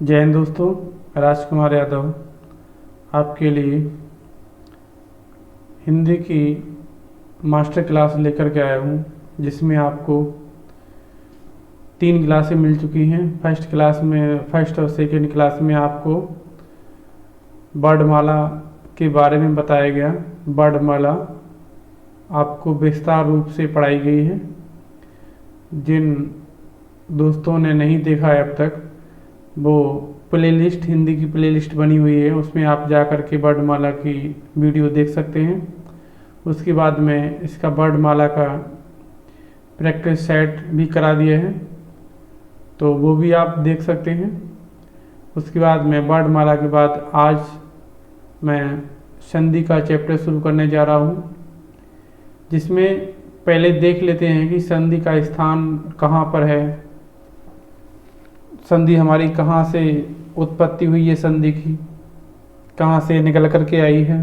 जय हिंद दोस्तों। राजकुमार यादव आपके लिए हिंदी की मास्टर क्लास लेकर के आया हूँ, जिसमें आपको 3 क्लासें मिल चुकी हैं। फर्स्ट और सेकंड क्लास में आपको वर्णमाला के बारे में बताया गया। वर्णमाला आपको विस्तार रूप से पढ़ाई गई है। जिन दोस्तों ने नहीं देखा है अब तक, वो प्लेलिस्ट, हिंदी की प्लेलिस्ट बनी हुई है, उसमें आप जा कर के वर्णमाला की वीडियो देख सकते हैं। उसके बाद में इसका वर्णमाला का प्रैक्टिस सेट भी करा दिया है, तो वो भी आप देख सकते हैं। उसके बाद में वर्णमाला के बाद आज मैं संधि का चैप्टर शुरू करने जा रहा हूँ, जिसमें पहले देख लेते हैं कि संधि का स्थान कहाँ पर है, संधि हमारी कहाँ से उत्पत्ति हुई है, संधि की कहाँ से निकल कर के आई है।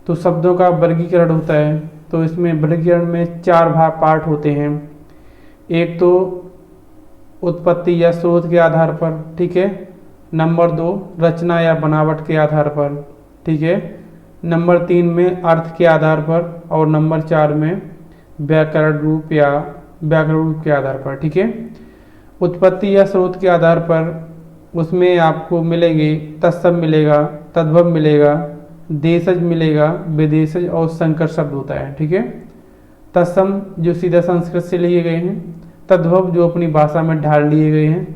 तो शब्दों का वर्गीकरण होता है, तो इसमें वर्गीकरण में 4 भाग पार्ट होते हैं। एक तो उत्पत्ति या स्रोत के आधार पर, ठीक है। नंबर 2 रचना या बनावट के आधार पर, ठीक है। नंबर 3 में अर्थ के आधार पर, और नंबर 4 में व्याकरण रूप के आधार पर, ठीक है। उत्पत्ति या स्रोत के आधार पर उसमें आपको मिलेंगे तत्सम मिलेगा, तद्भव मिलेगा, देशज मिलेगा, विदेशज और संकर शब्द होता है, ठीक है। तत्सम जो सीधा संस्कृत से लिए गए हैं, तद्भव जो अपनी भाषा में ढाल लिए गए हैं,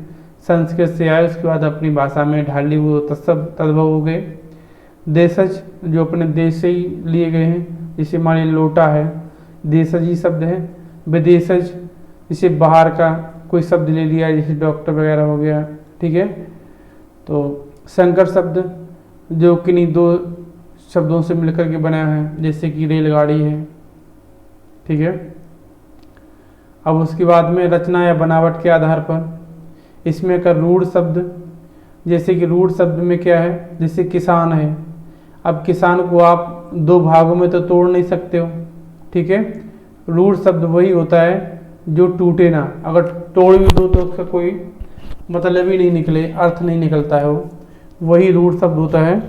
संस्कृत से आए उसके बाद अपनी भाषा में ढाल लिए, वो तद्भव हो गए। देशज जो अपने देश से ही लिए गए हैं, जैसे मान लीजिए लोटा है, देशज ही शब्द है। विदेशज जैसे बाहर का कोई शब्द ले लिया, जैसे डॉक्टर वगैरह हो गया, ठीक है। तो संकर शब्द जो किन्हीं 2 शब्दों से मिलकर के बना है, जैसे कि रेलगाड़ी है, ठीक है। अब उसके बाद में रचना या बनावट के आधार पर इसमें का रूढ़ शब्द, जैसे कि रूढ़ शब्द में क्या है, जैसे किसान है। अब किसान को आप 2 भागों में तो तोड़ नहीं सकते हो, ठीक है। रूढ़ शब्द वही होता है जो टूटे ना, अगर तोड़ भी दो तो उसका कोई मतलब ही नहीं निकले, अर्थ नहीं निकलता है, वो वही रूढ़ शब्द होता है।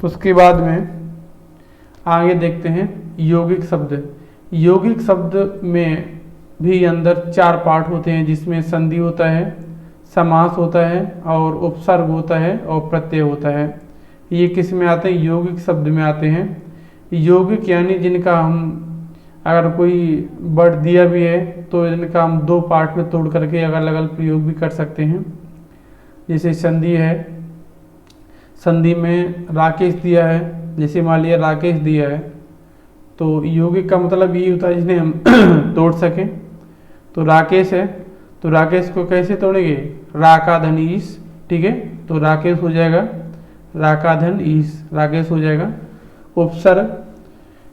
उसके बाद में आगे देखते हैं यौगिक शब्द। यौगिक शब्द में भी अंदर 4 पार्ट होते हैं, जिसमें संधि होता है, समास होता है, और उपसर्ग होता है, और प्रत्यय होता है। ये किस में आते हैं? यौगिक शब्द में आते हैं। यौगिक यानी जिनका हम अगर कोई वर्ड दिया भी है तो इनका हम 2 पार्ट में तोड़ करके अलग अलग प्रयोग भी कर सकते हैं। जैसे संधि है, संधि में राकेश दिया है, जैसे मान लिया राकेश दिया है, तो यौगिक का मतलब ये होता है जिन्हें हम तोड़ सकें। तो राकेश है, तो राकेश को कैसे तोड़ेंगे? राकाधन ईश, ठीक है। तो राकेश हो जाएगा राकाधन ईश, राकेश हो जाएगा। उपसर्ग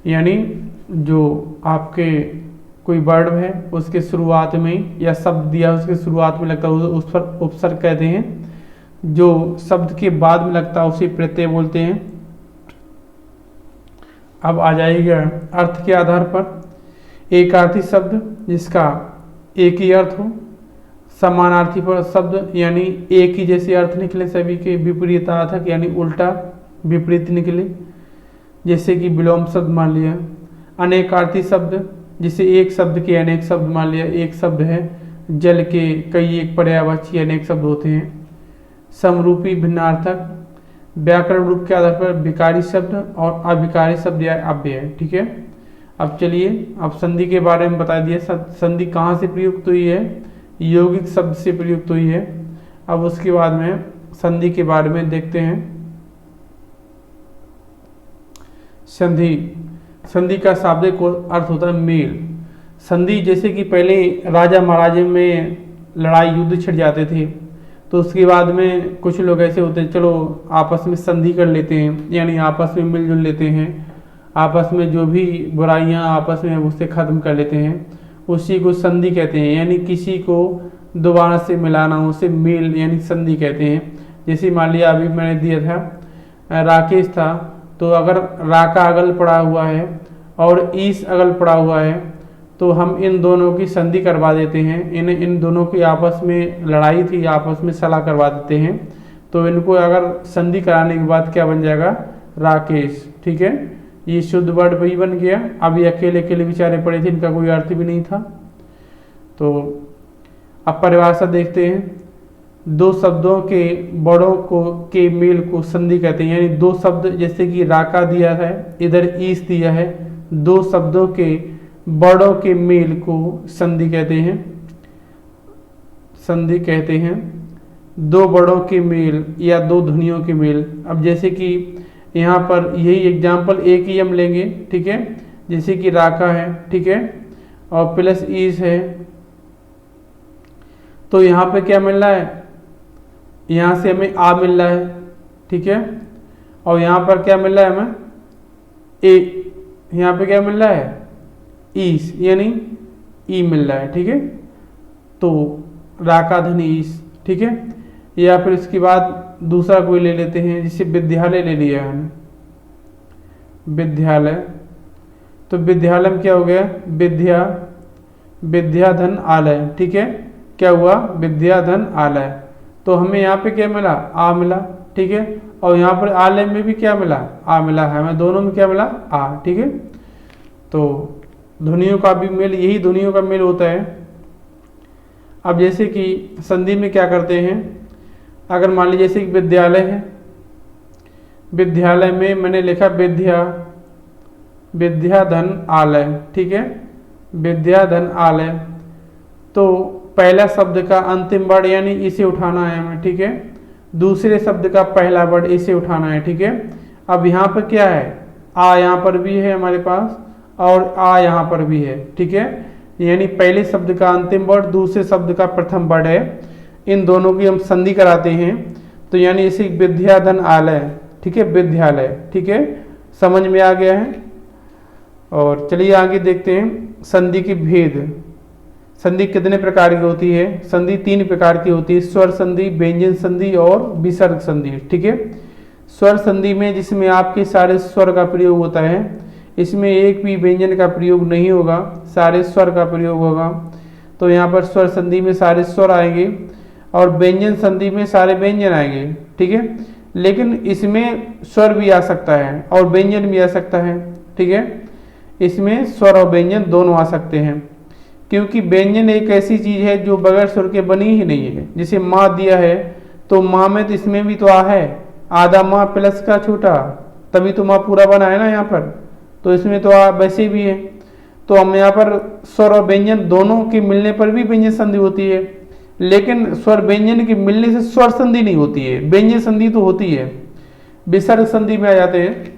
यानी जो आपके कोई वर्ड है उसके शुरुआत में या शब्द दिया उसके शुरुआत में लगता है उस पर उपसर्ग कहते हैं। जो शब्द के बाद में लगता है उसे प्रत्यय बोलते हैं। अब आ जाएगा अर्थ के आधार पर। एकार्थी शब्द जिसका एक ही अर्थ हो, समानार्थी पर शब्द यानी एक ही जैसे अर्थ निकले, सभी के विपरीतार्थक यानी उल्टा विपरीत निकले, जैसे कि विलोम शब्द मान लिया। अनेकार्थी शब्द जिसे एक शब्द के अनेक शब्द मान लिया, एक शब्द है, जल के कई एक पर्यायवाची अनेक शब्द होते हैं। समरूपी भिन्नार्थक, व्याकरण रूप के आधार पर विकारी शब्द और अविकारी शब्द या अव्यय, ठीक है। अब चलिए, अब संधि के बारे में बता दिया। संधि कहाँ से प्रयुक्त हुई है? यौगिक शब्द से प्रयुक्त हुई है। अब उसके बाद में संधि के बारे में देखते हैं। संधि, संधि का शाब्दिक अर्थ होता है मेल। संधि जैसे कि पहले राजा महाराजे में लड़ाई युद्ध छिड़ जाते थे, तो उसके बाद में कुछ लोग ऐसे होते हैं, चलो आपस में संधि कर लेते हैं, यानी आपस में मिलजुल लेते हैं, आपस में जो भी बुराइयां आपस में उससे ख़त्म कर लेते हैं, उसी को संधि कहते हैं। यानी किसी को दोबारा से मिलाना, उसे मेल यानी संधि कहते हैं। जैसे मान लिया अभी मैंने दिया था राकेश था, तो अगर राका अगल पड़ा हुआ है और ईश अगल पड़ा हुआ है तो हम इन दोनों की संधि करवा देते हैं। इन दोनों की आपस में लड़ाई थी, आपस में सलाह करवा देते हैं। तो इनको अगर संधि कराने के बाद क्या बन जाएगा, राकेश। ठीक है, ये शुद्ध वर्ड वही बन गया। अब ये अकेले अकेले बेचारे पड़े थे, इनका कोई अर्थ भी नहीं था। तो अब परिभाषा देखते हैं। दो शब्दों के बड़ों को के मेल को संधि कहते हैं। यानी दो शब्द, जैसे कि राका दिया है, इधर ईस दिया है, दो शब्दों के बड़ों के मेल को संधि कहते हैं। संधि कहते हैं दो बड़ों के मेल या दो ध्वनियों के मेल। अब जैसे कि यहाँ पर यही एग्जाम्पल एक ही हम लेंगे। ठीक है, जैसे कि राका है, ठीक है, और प्लस ईस है, तो यहाँ पे क्या मिल रहा है, यहाँ से हमें आ मिल रहा है। ठीक है, और यहाँ पर क्या मिल रहा है हमें, ए, यहाँ पे क्या मिल रहा है, ईस, यानी ई मिल रहा है। ठीक है, तो राका धन ईस। ठीक है, या फिर इसके बाद दूसरा कोई ले लेते हैं, जिसे विद्यालय ले लिया है हमने, विद्यालय। तो विद्यालय में क्या हो गया, विद्या धन आलय। ठीक है, क्या हुआ, विद्या धन आलय। तो हमें यहाँ पे क्या मिला, आ मिला। ठीक है, और यहाँ पर आलय में भी क्या मिला, आ मिला है, हमें दोनों में क्या मिला, आ। ठीक है, तो ध्वनियों का भी मेल, यही ध्वनियों का मेल होता है। अब जैसे कि संधि में क्या करते हैं, अगर मान लीजिए जैसे विद्यालय है, विद्यालय में मैंने लिखा विद्या धन आलय। ठीक है, विद्या धन आलय, तो पहला शब्द का अंतिम वर्ड यानी इसे उठाना है हमें। ठीक है, दूसरे शब्द का पहला वर्ड इसे उठाना है। ठीक है, अब यहाँ पर क्या है, आ यहाँ पर भी है हमारे पास, और आ यहाँ पर भी है। ठीक है, यानी पहले शब्द का अंतिम वर्ड, दूसरे शब्द का प्रथम वर्ड है, इन दोनों की हम संधि कराते हैं। तो यानी इसे विद्या धन आलय। ठीक है, विद्यालय। ठीक है, समझ में आ गया है। और चलिए आगे देखते हैं संधि के भेद। संधि कितने प्रकार की होती है, संधि 3 प्रकार की होती है, स्वर संधि, व्यंजन संधि और विसर्ग संधि। ठीक है, स्वर संधि में जिसमें आपके सारे स्वर का प्रयोग होता है, इसमें एक भी व्यंजन का प्रयोग नहीं होगा, सारे स्वर का प्रयोग होगा। तो यहाँ पर स्वर संधि में सारे स्वर आएंगे और व्यंजन संधि में सारे व्यंजन आएंगे। ठीक है, लेकिन इसमें स्वर भी आ सकता है और व्यंजन भी आ सकता है। ठीक है, इसमें स्वर और व्यंजन दोनों आ सकते हैं, क्योंकि व्यंजन एक ऐसी चीज है जो बगैर स्वर के बनी ही नहीं है। जैसे माँ दिया है, तो माँ में तो इसमें भी तो आ है, आधा माँ प्लस का छोटा, तभी तो माँ पूरा बना है ना यहाँ पर, तो इसमें तो आ वैसे भी है। तो हम यहाँ पर स्वर और व्यंजन दोनों के मिलने पर भी व्यंजन संधि होती है, लेकिन स्वर व्यंजन के मिलने से स्वर संधि नहीं होती है, व्यंजन संधि तो होती है। विसर्ग संधि में आ जाते हैं।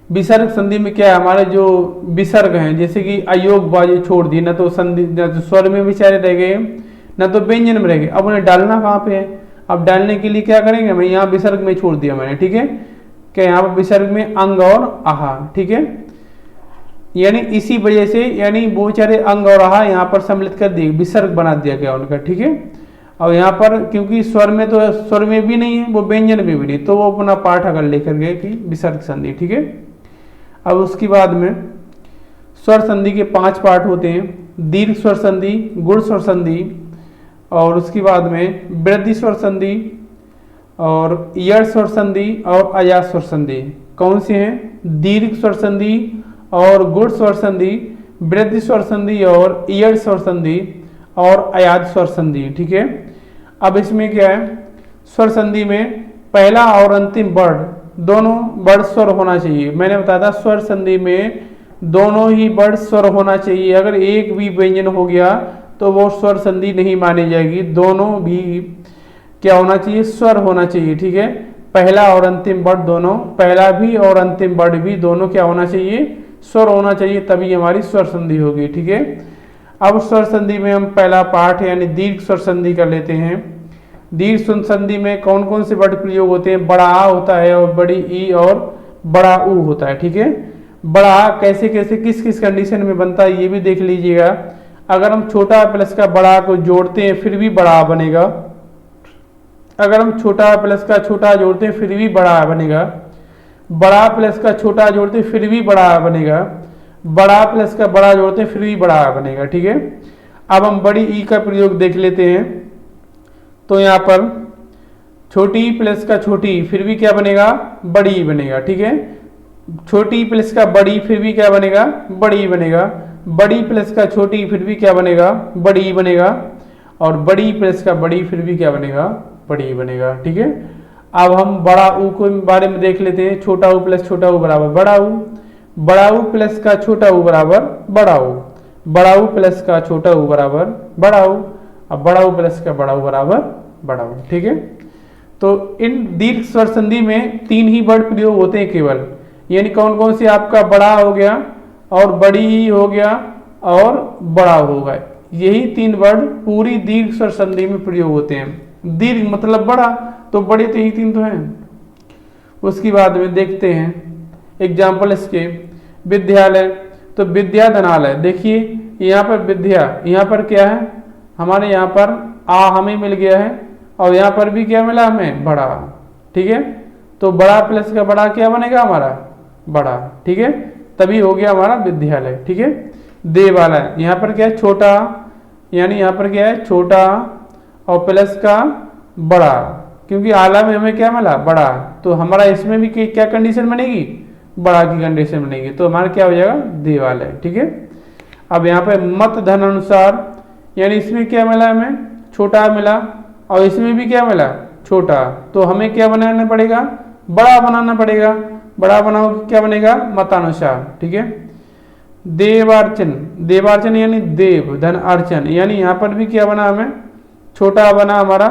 विसर्ग संधि में क्या है, हमारे जो विसर्ग हैं, जैसे कि अयोग बाजू छोड़ दी, न तो संधि, न तो स्वर में बेचारे रह गए, न तो व्यंजन में रह गए। अब उन्हें डालना कहाँ पे है, अब डालने के लिए क्या करेंगे, मैं यहाँ विसर्ग में छोड़ दिया मैंने। ठीक है, क्या यहाँ पर विसर्ग में अंग और आहा। ठीक है, यानी इसी वजह से, यानी वो बेचारे अंग और आहा यहाँ पर सम्मिलित कर दिए, विसर्ग बना दिया गया उनका। ठीक है, और यहाँ पर क्योंकि स्वर में तो स्वर में भी नहीं है, वो व्यंजन में भी नहीं, तो वो अपना पाठ अगर लेकर गए कि विसर्ग संधि। ठीक है, अब उसके बाद में स्वर संधि के 5 पार्ट होते हैं, दीर्घ स्वर संधि, गुण स्वर संधि, और उसके बाद में वृद्धि स्वर संधि और यड़ स्वर संधि और अया स्वर संधि। कौन से हैं, दीर्घ स्वर संधि और गुण स्वर संधि, वृद्धि स्वर संधि और यड़ स्वर संधि और अयाद स्वर संधि। ठीक है, अब इसमें क्या है, स्वर संधि में पहला और अंतिम वर्ड दोनों वर्ड स्वर होना चाहिए। मैंने बताया था स्वर संधि में दोनों ही वर्ड स्वर होना चाहिए, अगर एक भी व्यंजन हो गया तो वो स्वर संधि नहीं मानी जाएगी, दोनों भी क्या होना चाहिए, स्वर होना चाहिए। ठीक है, पहला और अंतिम वर्ड दोनों, पहला भी और अंतिम वर्ड भी दोनों क्या होना चाहिए, स्वर होना चाहिए, तभी हमारी स्वर संधि होगी। ठीक है, अब स्वर संधि में हम पहला पाठ यानी दीर्घ स्वर संधि कर लेते हैं। दीर्घ स्वर संधि में कौन कौन से वर्ड प्रयोग होते हैं, बड़ा आ होता है और बड़ी ई और बड़ा ऊ होता है। ठीक है, बड़ा आ कैसे कैसे किस किस कंडीशन में बनता है ये भी देख लीजिएगा। अगर हम छोटा प्लस का बड़ा को जोड़ते हैं फिर भी बड़ा बनेगा, अगर हम छोटा प्लस का छोटा जोड़ते हैं फिर भी बड़ा बनेगा, बड़ा प्लस का छोटा जोड़ते हैं फिर भी बड़ा बनेगा, बड़ा प्लस का बड़ा जोड़ते हैं फिर भी बड़ा बनेगा, ठीक है। अब हम बड़ी ई का प्रयोग देख लेते हैं। तो यहाँ पर छोटी प्लस का छोटी फिर भी क्या बनेगा, बड़ी बनेगा, ठीक है। छोटी प्लस का बड़ी फिर भी क्या बनेगा, बड़ी बनेगा। बड़ी प्लस का छोटी फिर भी क्या बनेगा, बड़ी बनेगा। और बड़ी प्लस का बड़ी फिर भी क्या बनेगा, बड़ी बनेगा, ठीक है। अब हम बड़ा ऊ को बारे में देख लेते हैं। छोटा ऊ प्लस छोटा ऊ बराबर बड़ा ऊ। बड़ा ऊ प्लस का छोटा ऊ बराबर बड़ा ऊ। बड़ा ऊ प्लस का छोटा ऊ बराबर बड़ा ऊ। अब बड़ा ऊ प्लस का बड़ा ऊ बराबर बड़ा ऊ, ठीक है। तो इन दीर्घ स्वर संधि में 3 ही वर्ड प्रयोग होते हैं केवल, यानी कौन कौन से, आपका बड़ा हो गया और बड़ी हो गया और बड़ा होगा। यही 3 वर्ड पूरी दीर्घ स्वर संधि में प्रयोग होते हैं। दीर्घ मतलब बड़ा, तो बड़े तो यही 3 तो हैं। उसके बाद में देखते हैं एग्जाम्पल इसके। विद्यालय, तो विद्याधनालय, देखिए यहाँ पर विद्या, यहाँ पर क्या है, हमारे यहाँ पर आ हमें मिल गया है और यहाँ पर भी क्या मिला हमें, बड़ा, ठीक है। तो बड़ा प्लस का बड़ा क्या बनेगा हमारा, बड़ा, ठीक है। तभी हो गया हमारा विद्यालय, ठीक है। देवालय, यहाँ पर क्या है, छोटा, यानी यहाँ पर क्या है, छोटा और प्लस का बड़ा, क्योंकि आला में हमें क्या मिला, बड़ा। तो हमारा इसमें भी क्या कंडीशन बनेगी, बड़ा की कंडीशन बनेगी। तो हमारा क्या हो जाएगा, देवालय, ठीक है। अब यहाँ पे मत धन अनुसार, यानी इसमें क्या मिला हमें, छोटा मिला और इसमें भी क्या मिला, छोटा। तो हमें क्या बनाना पड़ेगा, बड़ा बनाना पड़ेगा। बड़ा बनाओ क्या बनेगा, मतानुसार, ठीक है। देवार्चन, देवार्चन यानी देव धन अर्चन, यानी यहाँ पर भी क्या बना हमें, छोटा बना हमारा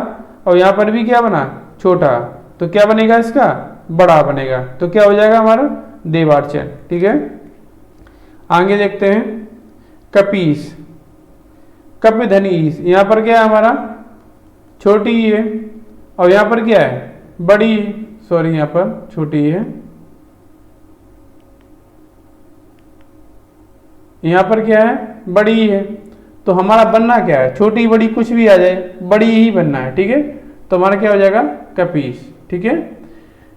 और यहाँ पर भी क्या बना, छोटा। तो क्या बनेगा इसका, बड़ा बनेगा। तो क्या हो जाएगा हमारा, देवार्चन, ठीक है। आगे देखते हैं कपीस, कप धनीस, यहाँ पर क्या है हमारा, छोटी है और यहाँ पर क्या है, बड़ी, सॉरी यहाँ पर छोटी है, यहाँ पर क्या है, बड़ी है। तो हमारा बनना क्या है, छोटी बड़ी कुछ भी आ जाए, बड़ी ही बनना है, ठीक है। तो हमारा क्या हो जाएगा, कपीस, ठीक है।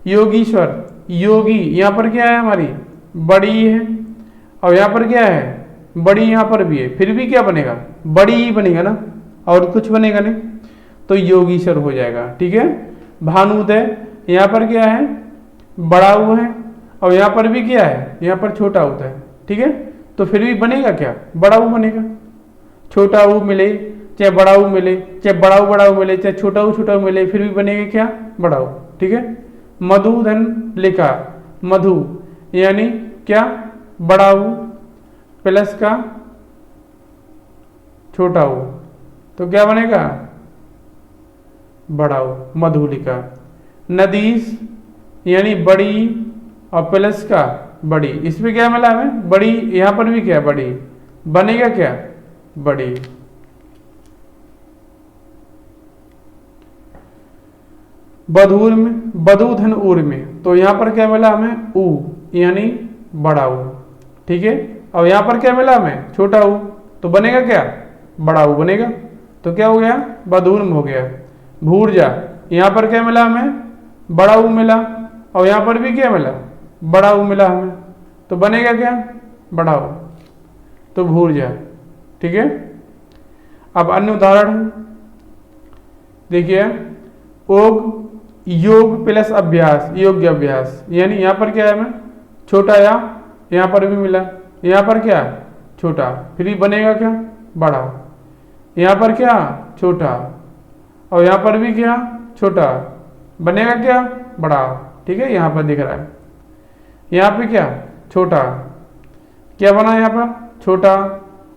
योगीश्वर, योगी, यहाँ पर क्या है हमारी, बड़ी है और यहाँ पर क्या है, बड़ी यहाँ पर भी है, फिर भी क्या बनेगा, बड़ी ही बनेगा ना, और कुछ बनेगा नहीं। तो योगीश्वर हो जाएगा, ठीक है। भानुदय, यहाँ पर क्या है, बड़ा हुआ है और यहाँ पर भी क्या है, यहाँ पर छोटा होता है, ठीक है। तो फिर भी बनेगा क्या, बड़ा ऊ बनेगा। छोटा ऊ मिले चाहे बड़ा ऊ मिले, चाहे बड़ा ऊ मिले चाहे छोटा ऊ मिले, फिर भी बनेगा क्या, बड़ा ऊ, ठीक है। मधुधन लिखा, मधु यानी क्या, बड़ा ऊ प्लस का छोटा ऊ, तो क्या बनेगा, बड़ा ऊ, मधु लिखा। नदीस यानी बड़ी और प्लस का बड़ी, इसमें क्या मिला हमें, बड़ी, यहां पर भी क्या, बड़ी, बनेगा क्या, बड़ी। बधूर में, बधूधन उर में, तो यहां पर क्या मिला हमें, ऊ यानी बड़ा ऊ, ठीक है। और यहां पर क्या मिला हमें, छोटा ऊ, तो बनेगा क्या, बड़ा ऊ बनेगा। तो क्या हो गया, बधूर में हो गया। भूरजा, यहां पर क्या मिला हमें, बड़ा ऊ मिला और यहां पर भी क्या मिला, बड़ा ऊ मिला हमें, तो बनेगा क्या, बड़ा ऊ, तो भूरजा, ठीक है। अब अन्य उदाहरण देखिए, ओग, योग प्लस अभ्यास, योग्य अभ्यास, यानी यहां पर क्या है हमें, छोटा, या यहां पर भी मिला, यहां पर क्या, छोटा, फिर भी बनेगा क्या, बड़ा। यहां पर क्या, छोटा और यहां पर भी क्या, छोटा, बनेगा क्या, बड़ा, ठीक है। यहां पर दिख रहा है, यहां पे क्या, छोटा, क्या बना यहाँ पर, छोटा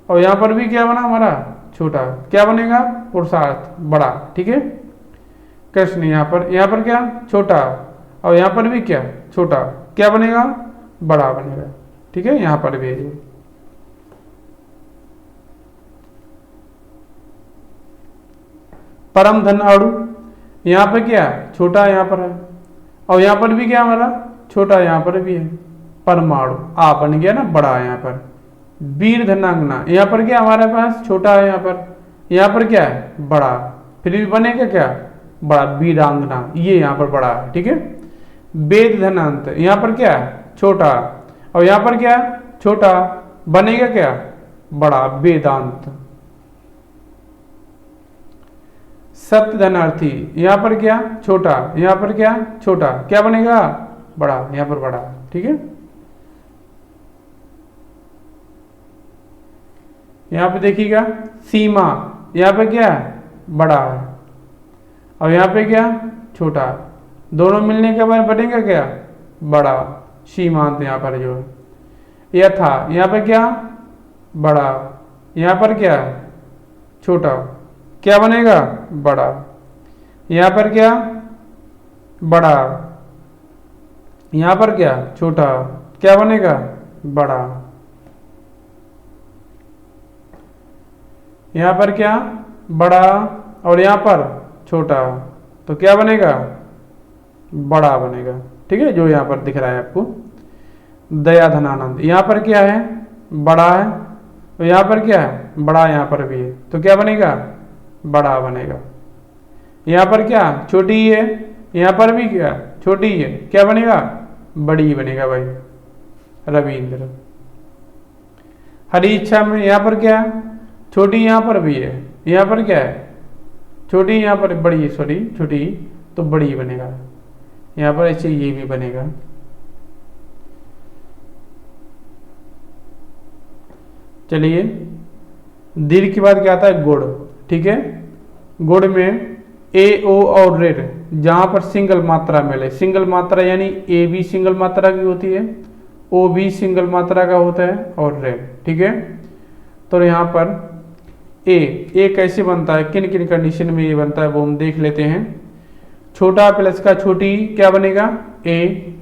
और यहां पर भी क्या बना हमारा, छोटा, क्या बनेगा, पुरुषार्थ, बड़ा, ठीक है। कृष्ण, यहाँ पर क्या, छोटा और यहां पर भी क्या, छोटा, क्या बनेगा, बड़ा बनेगा, ठीक है। यहां पर भी है। परम धन आड़ू, यहाँ पे क्या है, छोटा यहाँ पर है और यहाँ पर भी क्या हमारा, छोटा यहाँ पर भी है, परमाणु, आ बन गया ना, बड़ा यहाँ पर। वीर धनांगना, यहाँ पर क्या हमारे पास, छोटा है यहाँ पर क्या है, बड़ा, फिर भी बनेगा क्या, बड़ा, वीरांगना, ये यहाँ पर बड़ा है, ठीक है। वेद धनांत, यहाँ पर क्या है, छोटा और यहाँ पर क्या है, छोटा, बनेगा क्या, बड़ा, वेदांत। सत्य धनार्थी, यहां पर क्या, छोटा, यहां पर क्या, छोटा, क्या बनेगा, बड़ा, यहां पर बड़ा, ठीक है। यहां पे देखिएगा सीमा, यहां पे क्या है, बड़ा है, और यहां पे क्या, छोटा, दोनों मिलने के बाद बनेगा क्या, बड़ा, सीमांत यहां पर जो है। यथा, यहां पर क्या, बड़ा, यहां पर क्या, छोटा, क्या बनेगा, बड़ा, यहां पर क्या, बड़ा, यहां पर क्या, छोटा, क्या बनेगा, बड़ा, यहां पर क्या, बड़ा, और यहां पर छोटा, तो क्या बनेगा, बड़ा बनेगा, ठीक है, जो यहां पर दिख रहा है आपको। दया धनानंद, यहां पर क्या है, बड़ा है, तो यहां पर क्या है, बड़ा, यहां पर भी है, तो क्या बनेगा, बड़ा बनेगा। यहां पर क्या, छोटी है, यहां पर भी क्या, छोटी है, क्या बनेगा, बड़ी बनेगा भाई, रविंद्र। हरी इच्छा में यहां पर क्या है, छोटी, यहां पर भी है, यहां पर क्या है, छोटी, यहां पर बड़ी है, सॉरी छोटी, तो बड़ी बनेगा, यहां पर ऐसे ये भी बनेगा। चलिए, दीर्घ के बाद क्या आता है, गुड़, ठीक है। गुड़ में ए, ओ और रेड, जहां पर सिंगल मात्रा मिले, सिंगल मात्रा यानी ए भी सिंगल मात्रा की होती है, ओ भी सिंगल मात्रा का होता है, और रेड, ठीक है। तो यहां पर ए कैसे बनता है, किन किन कंडीशन में ये बनता है वो हम देख लेते हैं। छोटा प्लस का छोटी क्या बनेगा, ए,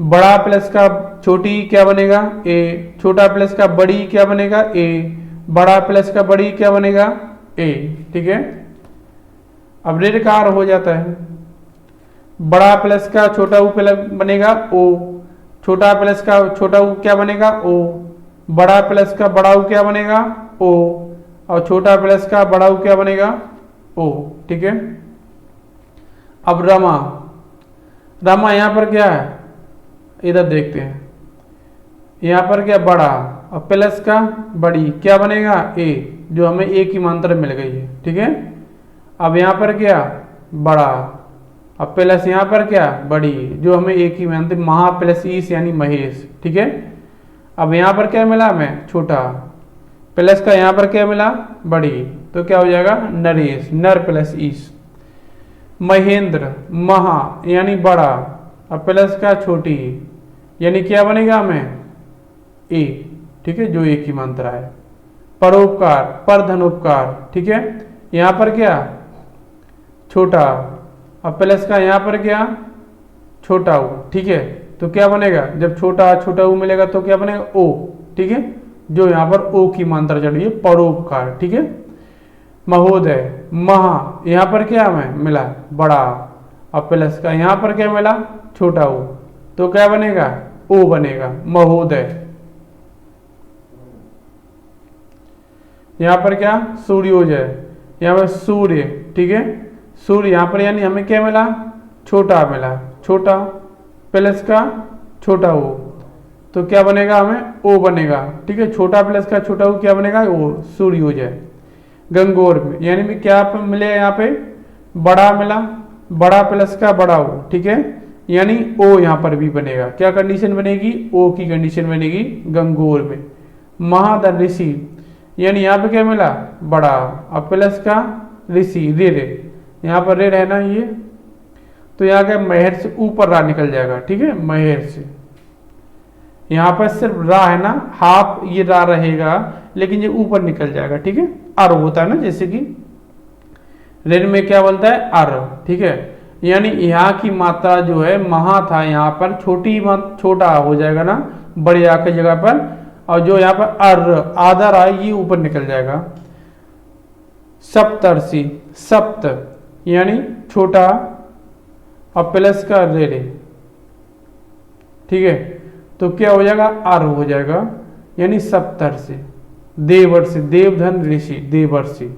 बड़ा प्लस का छोटी क्या बनेगा, ए, छोटा प्लस का बड़ी क्या बनेगा, ए, बड़ा प्लस का बड़ी क्या बनेगा, ए, ठीक है। अब रेड का आर हो जाता है, बड़ा प्लस का छोटा ऊ प्लस बनेगा ओ, छोटा प्लस का छोटा ऊ क्या बनेगा, ओ, बड़ा प्लस का बड़ा ऊ क्या बनेगा, ओ, और छोटा प्लस का बड़ा ऊ क्या बनेगा, ओ, ठीक है। अब रमा, रमा यहां पर क्या है, इधर देखते हैं, यहां पर क्या, बड़ा, और प्लस का बड़ी क्या बनेगा, ए, जो हमें ए की मात्रा मिल गई है, ठीक है। अब यहां पर क्या, बड़ा, अब प्लस यहां पर क्या, बड़ी, जो हमें ए की मात्रा, महा प्लस ईस यानी महेश, ठीक है। अब यहां पर क्या मिला हमें, छोटा, प्लस का यहां पर क्या मिला, बड़ी, तो क्या हो जाएगा, नरेश, नर प्लस ईस। महेंद्र, महा यानी बड़ा, और प्लस का छोटी, यानी क्या बनेगा हमें, ए, ठीक है, जो ए की मात्रा है। परोपकार, पर धनोपकार, ठीक है, यहां पर क्या, छोटा, और प्लस का यहां पर क्या, छोटा ऊ, ठीक है, तो क्या बनेगा, जब छोटा छोटा ऊ मिलेगा तो क्या बनेगा, ओ, ठीक है, जो यहां पर ओ की मात्रा चढ़ी है, परोपकार, ठीक है। महोदय, महा, यहां पर क्या हमें मिला, बड़ा, और प्लस का यहां पर क्या मिला, छोटा ऊ, तो क्या बनेगा, ओ बनेगा, महोदय। यहां पर क्या, सूर्योदय, यहां पर सूर्य, ठीक है, सूर्य यहां पर यानी हमें क्या मिला, छोटा मिला, छोटा प्लस का छोटा ओ, तो क्या बनेगा हमें, ओ बनेगा, ठीक है, छोटा प्लस का छोटा ओ क्या बनेगा, ओ, सूर्योदय। गंगोर में यानी क्या मिले, यहाँ पे बड़ा मिला, बड़ा प्लस का बड़ा ओ, ठीक है, यानी ओ यहां पर भी बनेगा, क्या कंडीशन बनेगी, ओ की कंडीशन बनेगी गंगोर में। महाधन ऋषि, यानी यहां पे क्या मिला, बड़ा, और प्लस का ऋषि, रेड, यहां पर रेड है ना ये, तो यहाँ का महर से ऊपर रा निकल जाएगा, ठीक है, महर से। यहां पर सिर्फ रा है ना, हाफ ये रा रहेगा, लेकिन ये ऊपर निकल जाएगा, ठीक है। अर होता है ना, जैसे कि रेड में क्या बनता है, अर, ठीक है, यानी यहाँ की मात्रा जो है, महा था यहाँ पर, छोटा हो जाएगा ना, बड़े आ की जगह पर, और जो यहाँ पर अर आधा रा ये ऊपर निकल जाएगा। सप्तर्षि, सप्त यानी छोटा, और प्लस का रेड, ठीक है, तो क्या हो जाएगा, आर हो जाएगा, यानी सप्तर्षि। देवर्षि, देवधन ऋषि, देवर्षि।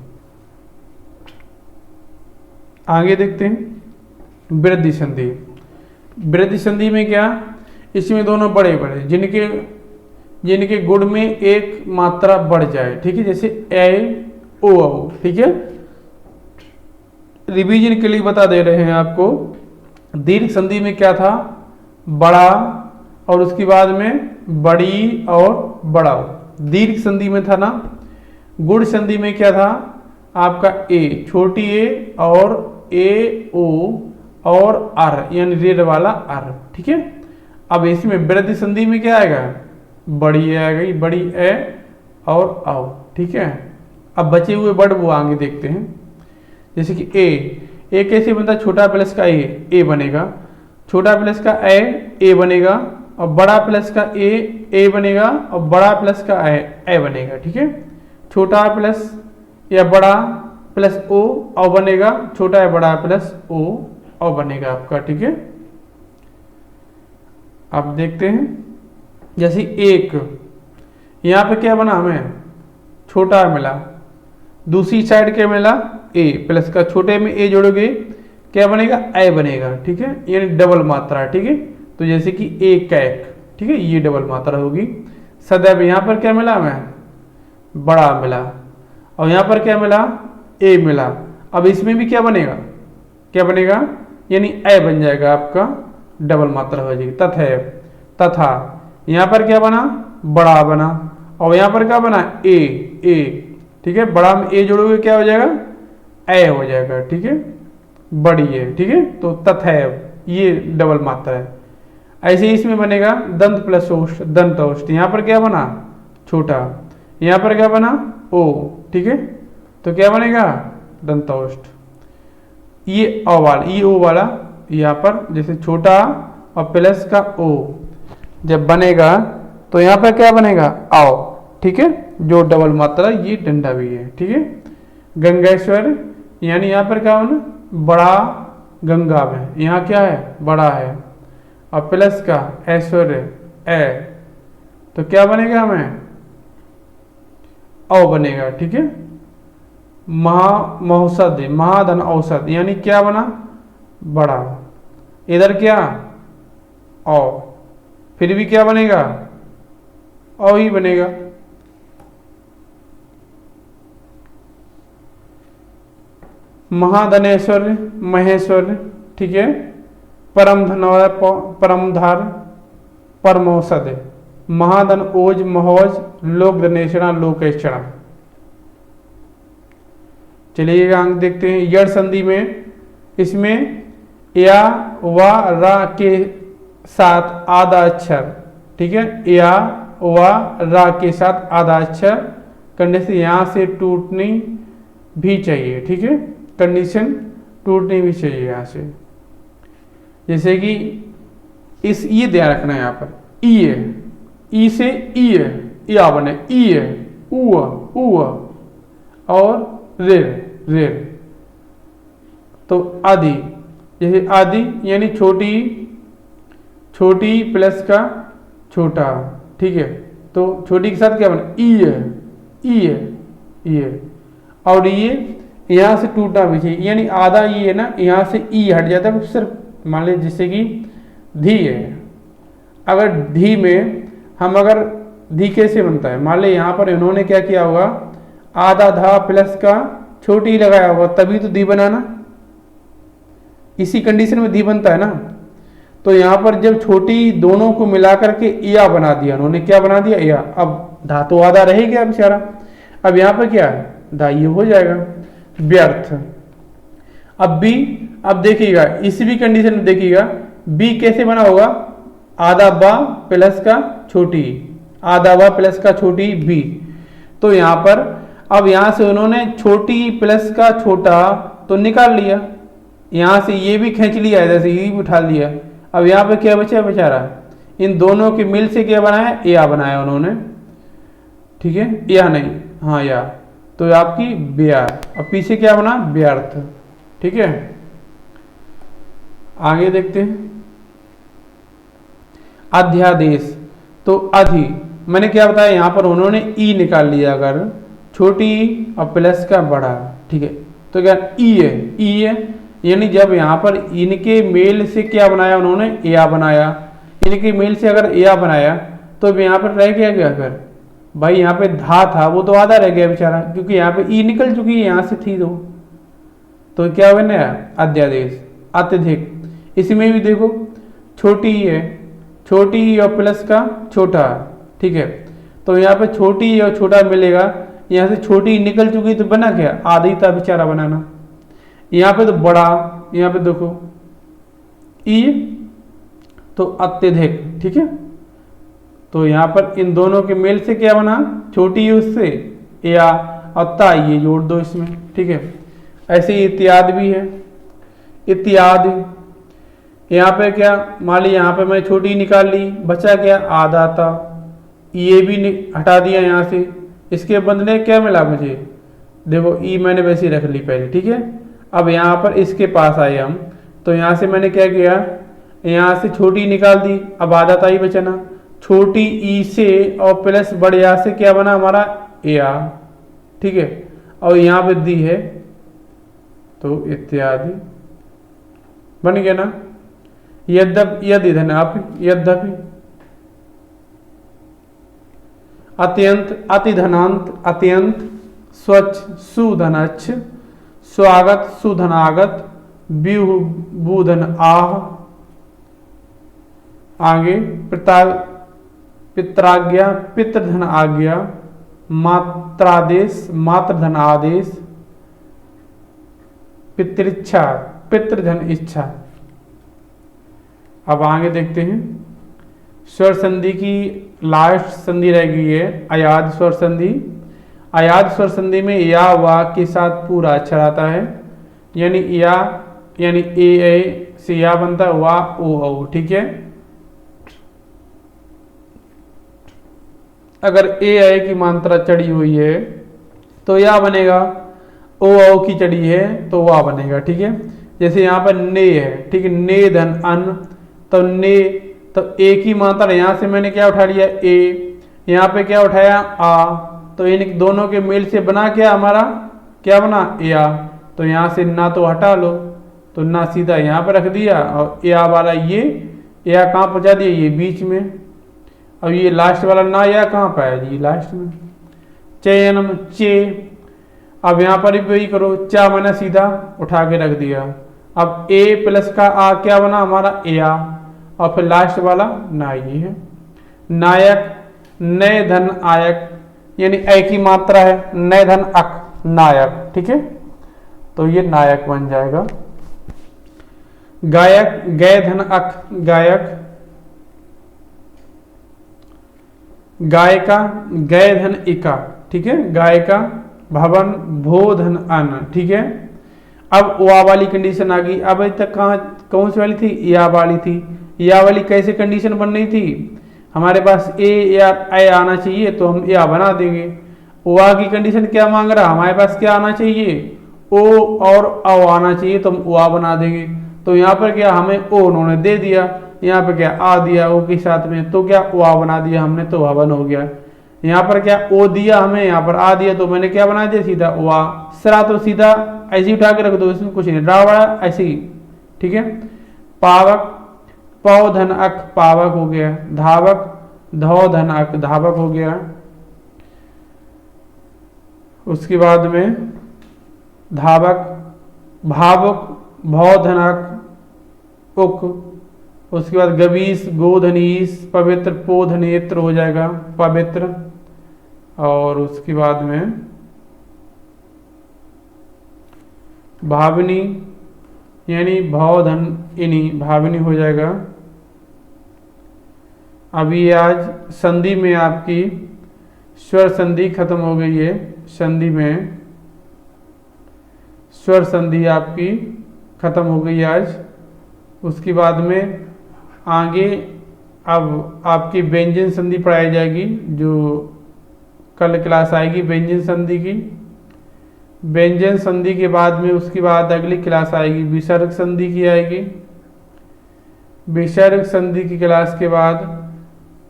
आगे देखते हैं वृद्धि संधि। वृद्धि संधि में क्या, इसमें दोनों बड़े बड़े, जिनके जिनके गुण में एक मात्रा बढ़ जाए, ठीक है, जैसे ए ओ आओ, ठीक है। रिवीजन के लिए बता दे रहे हैं आपको, दीर्घ संधि में क्या था, बड़ा और उसके बाद में बड़ी और बड़ा। दीर्घ संधि में था ना। गुण संधि में क्या था आपका, ए, छोटी ए और ए ओ और आर, यानी रेड वाला आर, ठीक है। अब इसमें वृद्धि संधि में क्या आएगा, बड़ी ए आ गई, बड़ी ए और आओ, ठीक है। अब बचे हुए वर्ड वो आगे देखते हैं। जैसे कि ए कैसे बनता है, छोटा प्लस का ए बनेगा, छोटा प्लस का ए बनेगा, और बड़ा प्लस का ए बनेगा, और बड़ा प्लस का ए बनेगा, ठीक है। छोटा प्लस या बड़ा प्लस ओ और बनेगा, छोटा या बड़ा प्लस ओ और बनेगा आपका, ठीक है। अब देखते हैं, जैसे एक, यहां पे क्या बना, हमें छोटा मिला, दूसरी साइड क्या मिला, ए प्लस का छोटे में ए जोड़ोगे क्या बनेगा, ए बनेगा, ठीक है, यानी डबल मात्रा, ठीक है। तो जैसे कि एक का एक, ठीक है, ये डबल मात्रा होगी। सदैव यहां पर क्या मिला, हमें बड़ा मिला, और यहां पर क्या मिला, ए मिला। अब इसमें भी क्या बनेगा, क्या बनेगा, यानी ए बन जाएगा आपका, डबल मात्रा हो जाएगी, तथा यहां पर क्या बना, बड़ा बना, और यहां पर क्या बना, ए, ठीक है। बड़ा में ए जोड़ोगे क्या हो जाएगा, ए हो जाएगा, ठीक है, बड़ी है, ठीक है। तो तथैव ये डबल मात्रा है। ऐसे ही इसमें बनेगा दंत प्लस ओष्ठ, दंतोष्ठ, यहां पर क्या बना, छोटा, यहां पर क्या बना, ओ, ठीक है। तो क्या बनेगा, दंतोष्ठ। ये ओ वाला यहां पर जैसे छोटा और प्लस का ओ जब बनेगा तो यहां पर क्या बनेगा, आओ, ठीक है, जो डबल मात्रा, ये डंडा भी है, ठीक है। गंगेश्वर, यानी यहां पर क्या होना, बड़ा गंगा में, यहाँ क्या है, बड़ा है, और प्लस का ऐश्वर्य ए, तो क्या बनेगा, हमें औ बनेगा, ठीक है। महौषध, महाधन औषध, यानी क्या बना, बड़ा, इधर क्या, औ, फिर भी क्या बनेगा, औ ही बनेगा। महाधनेश्वर, महेश्वर, ठीक है। परम धन, परमधार, परमौषध, महाधन ओज महोज, लोक धनेशना लोकेशना। चलिएगा अंक देखते हैं। यड़ संधि में, इसमें या व रा के साथ आधा अक्षर, ठीक है, या व रा के साथ आधा अक्षर करने से यहां से टूटनी भी चाहिए, ठीक है, कंडीशन टूटनी भी चाहिए यहां से। जैसे कि इस, ये ध्यान रखना है यहां पर, ई है, ई से ई है, या बने, ई है, ऊ और रेर, तो आदि, जैसे आदि यानी छोटी प्लस का छोटा, ठीक है। तो छोटी के साथ क्या बना, ई है, और ये यहां से टूटना भी चाहिए, यानी आधा ये है ना, यहां से ई हट जाता है, सिर्फ मान लीजिए जैसे कि धी है, अगर धी में हम अगर धी कैसे बनता है, मान लीजिए यहां पर इन्होंने क्या किया होगा, आधा धा प्लस का छोटी लगाया होगा, तभी तो धी बनाना, इसी कंडीशन में धी बनता है ना। तो यहां पर जब छोटी दोनों को मिलाकर के या बना दिया उन्होंने, क्या बना दिया, या, अब धा तो आधा रह गया बेचारा, अब यहां पर क्या है, धा ये हो जाएगा, व्यर्थ। अब बी, अब देखिएगा इसी भी कंडीशन में देखिएगा, बी कैसे बना होगा, आधा बा प्लस का छोटी, आधा बा प्लस का छोटी बी। तो यहां पर अब यहां से उन्होंने छोटी प्लस का छोटा तो निकाल लिया, यहां से ये भी खींच लिया, जैसे ये भी उठा लिया। अब यहां पे क्या बचा बेचारा, इन दोनों के मिल से क्या बनाया, या बनाया उन्होंने, ठीक है, या नहीं, हाँ या, तो आपकी ब्या, और पीछे क्या बना, व्यर्थ, ठीक है। आगे देखते हैं, अध्यादेश, तो अधि, मैंने क्या बताया, यहां पर उन्होंने ई निकाल लिया, अगर छोटी और प्लस का बड़ा, ठीक है, तो क्या ई है, यानी जब यहां पर इनके मेल से क्या बनाया उन्होंने, या बनाया, इनके मेल से अगर या बनाया तो यहाँ पर रह गया क्या फिर भाई, यहाँ पे धा था वो तो आधा रह गया बेचारा, क्योंकि यहाँ पे ई निकल चुकी है यहाँ से थी तो क्या बना अध्यादेश अत्यधिक। इसमें भी देखो छोटी ई है, छोटी ई और प्लस का छोटा, ठीक है, तो यहाँ पे छोटी ई और छोटा मिलेगा, यहाँ से छोटी ई निकल चुकी तो बना क्या, आधा ही था बेचारा बनाना। यहाँ पे तो बड़ा, यहाँ पे देखो ई तो अत्यधिक, ठीक है, तो यहाँ पर इन दोनों के मेल से क्या बना, छोटी ई उससे या और ता ये जोड़ दो इसमें, ठीक है। ऐसे ही इत्यादि भी है, इत्यादि यहाँ पे क्या मान ली, यहाँ पे मैं छोटी निकाल ली, बचा क्या आधा था, ये भी हटा दिया यहाँ से, इसके बदले क्या मिला मुझे, देखो ई मैंने वैसे ही रख ली पहले, ठीक है। अब यहाँ पर इसके पास आए हम, तो यहाँ से मैंने क्या किया, यहाँ से छोटी निकाल दी, अब आधा था ही बचना, छोटी ई से और प्लस बड़े या से क्या बना हमारा या, ठीक है, और यहाँ पे दी है तो इत्यादि बन गया ना। यदि धन आप यद्यपि, अत्यंत अतिधनांत अत्यंत, स्वच्छ सुधनच्छ, स्वागत सुधनागत, विभूधन आह, आगे पित्राज्ञा पितृधन आज्ञा, मात्रादेश मातृधन आदेश, पितृच्छा पितृधन इच्छा। अब आगे देखते हैं, स्वर संधि की लास्ट संधि रह गई है अयाद स्वर संधि। अयाद स्वर संधि में या वा के साथ पूरा अक्षर आता है, यानी या यानी ए से या बनता है, वा ओ औ, ठीक है। अगर ए की मात्रा चढ़ी हुई है तो या बनेगा, ओ औ की चढ़ी है तो वाह बनेगा, ठीक है। जैसे यहाँ पर ने है, ठीक है, ने धन अन, तो ने तो ए की मात्रा यहाँ से मैंने क्या उठा लिया ए, यहाँ पे क्या उठाया आ, तो इन दोनों के मेल से बना क्या हमारा, क्या बना या, तो यहाँ से ना तो हटा लो, तो ना सीधा यहाँ पर रख दिया, और या वाला ये या कहाँ पहुँचा दिया, ये बीच में। अब ये लास्ट वाला ना या कहाँ पाया जी, लास्ट में। चयनम चे, अब यहाँ पर भी वही करो, चा मैंने सीधा उठा के रख दिया। अब ए प्लस का आ क्या बना हमारा या, और फिर लास्ट वाला ना ये है। नायक नय धन आयक, यानी ए की मात्रा है, नय धन अक नायक, ठीक है, तो ये नायक बन जाएगा। गायक गय धन अक गायक, गायिका गय धन इका, ठीक है, गायिका, भवन भो धन अन, ठीक है। अब वा वाली कंडीशन आ गई, अब तक कहाँ कौन सी वाली थी, या वाली थी। या वाली कैसे कंडीशन बन रही थी, हमारे पास ए या ए आना चाहिए तो हम या बना देंगे। वा की कंडीशन क्या मांग रहा, हमारे पास क्या आना चाहिए, ओ और औ आना चाहिए तो हम वा बना देंगे। तो यहाँ पर क्या हमें ओ उन्होंने दे दिया, यहाँ पर क्या आ दिया ओ के साथ में, तो क्या वा बना दिया हमने, तो हवन हो गया। यहाँ पर क्या ओ दिया हमें, यहाँ पर आ दिया, तो मैंने क्या बना दिया सीधा वा। सरा तो सीधा ऐसे ही उठा के रख दो, इसमें कुछ नहीं, रा बड़ा ऐसे ही, ठीक है। पावक पौ धन अक पावक हो गया। धावक धौ धन अक धावक हो गया। उसके बाद में धावक भावुक भौ धन अक उक। उसके बाद गवीस गोधनीस, पवित्र पोधनेत्र हो जाएगा पवित्र। और उसके बाद में भावनी यानी भाव धन इनी भावनी हो जाएगा। अभी आज संधि में आपकी स्वर संधि खत्म हो गई है, संधि में स्वर संधि आपकी खत्म हो गई आज। उसके बाद में आगे अब आपकी व्यंजन संधि पढ़ाई जाएगी, जो कल क्लास आएगी व्यंजन संधि की। व्यंजन संधि के बाद में उसके बाद अगली क्लास आएगी विसर्ग संधि की आएगी। विसर्ग संधि की क्लास के बाद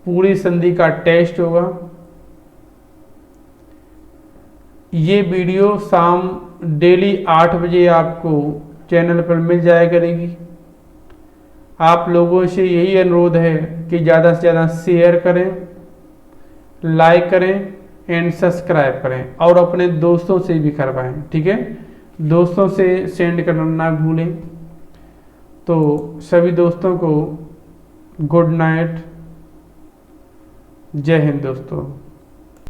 पूरी संधि का टेस्ट होगा। ये वीडियो शाम डेली 8 बजे आपको चैनल पर मिल जाया करेगी। आप लोगों से यही अनुरोध है कि ज़्यादा से ज़्यादा शेयर करें, लाइक करें एंड सब्सक्राइब करें और अपने दोस्तों से भी करवाएं, ठीक है। दोस्तों से सेंड करना ना भूलें। तो सभी दोस्तों को गुड नाइट, जय हिंद दोस्तों।